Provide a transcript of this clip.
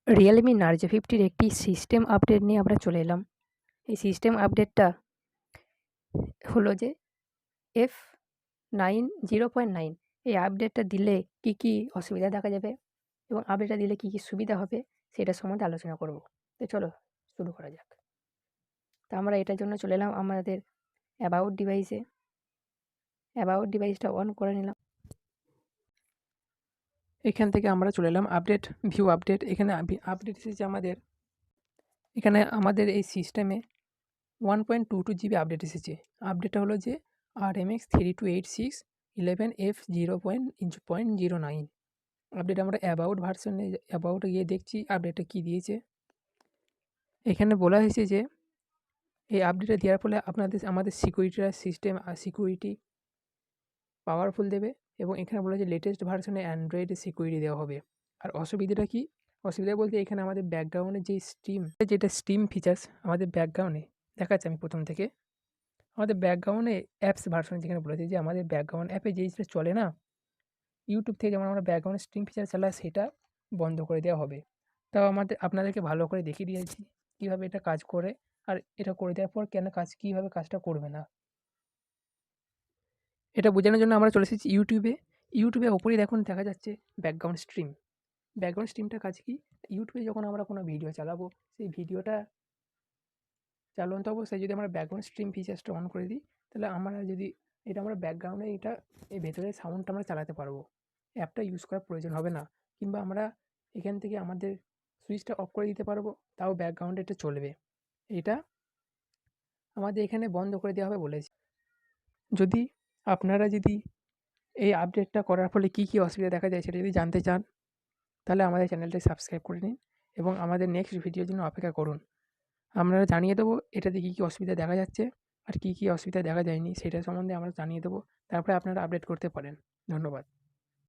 Realme Narzo 50 একটি system update নিয়ে আমরা চলে এলাম। এই সিস্টেম আপডেটটা হলো যে F9 0.9 এই আপডেটটা দিলে কি অসুবিধা দেখা যাবে এবং আপডেটটা দিলে কি সুবিধা হবে সেটা সম্বন্ধে আলোচনা করব। তো চলো শুরু করা যাক। তো আমরা এটার জন্য চলে এলাম আমাদের অ্যাবাউট ডিভাইসে। অ্যাবাউট ডিভাইসটা অন করে নিলাম। এখান থেকে আমরা চলে এলাম আপডেট, ভিউ আপডেট। এখানে আপডেট এসেছে আমাদের এই সিস্টেমে 1.22 GB আপডেট এসেছে। আপডেটটা হলো যে RMX 3286 11F0.09 আপডেট। আমরা অ্যাবাউটে গিয়ে দেখছি আপডেটটা কী দিয়েছে। এখানে বলা হয়েছে যে এই আপডেটটা দেওয়ার ফলে আমাদের সিকিউরিটি পাওয়ারফুল দেবে এবং এখানে বলা যে লেটেস্ট ভার্সনে অ্যান্ড্রয়েডে সিকিউরিটি দেওয়া হবে। আর অসুবিধাটা কী? অসুবিধা বলতে এখানে আমাদের ব্যাকগ্রাউন্ডে যেটা স্টিম ফিচার্স আমাদের ব্যাকগ্রাউন্ডে দেখাচ্ছে। আমি প্রথম থেকে আমাদের ব্যাকগ্রাউন্ডে অ্যাপস ভার্সন যেখানে বলেছে যে আমাদের ব্যাকগ্রাউন্ড অ্যাপে যে জিনিসটা চলে না, ইউটিউব থেকে যেমন আমরা ব্যাকগ্রাউন্ডে স্ট্রিম ফিচার চালাই সেটা বন্ধ করে দেওয়া হবে। তাও আপনাদেরকে ভালো করে দেখিয়ে দিয়েছি কীভাবে এটা কাজ করে, আর এটা করে দেওয়ার পর কীভাবে কাজটা করবে না। এটা বোঝানোর জন্য আমরা চলে এসেছি ইউটিউবে ওপরেই দেখুন দেখা যাচ্ছে ব্যাকগ্রাউন্ড স্ট্রিম। ব্যাকগ্রাউন্ড স্ট্রিমটার কাজ কি? ইউটিউবে যখন আমরা কোনো ভিডিও চালাবো, সেই ভিডিওটা চালানোর অবস্থায় যদি আমরা ব্যাকগ্রাউন্ড স্ট্রিম ফিচার্সটা অন করে দিই, তাহলে আমরা ব্যাকগ্রাউন্ডে এই ভেতরের সাউন্ডটা আমরা চালাতে পারবো। অ্যাপটা ইউজ করার প্রয়োজন হবে না, কিংবা আমরা এখান থেকে আমাদের সুইচটা অফ করে দিতে পারবো, তাও ব্যাকগ্রাউন্ডে এটা চলবে। এটা আমাদের এখানে বন্ধ করে দেওয়া হবে বলেছে। আপনারা যদি এই আপডেটটা করার ফলে কী অসুবিধা দেখা যায় সেটা যদি জানতে চান, তাহলে আমাদের চ্যানেলটি সাবস্ক্রাইব করে নিন এবং আমাদের নেক্সট ভিডিওর জন্য অপেক্ষা করুন। আমরা জানিয়ে দেবো এটাতে কী অসুবিধা দেখা যাচ্ছে আর কী অসুবিধা দেখা যায়নি সেটা সম্বন্ধে আমরা জানিয়ে দেবো। তারপরে আপনারা আপডেট করতে পারেন। ধন্যবাদ।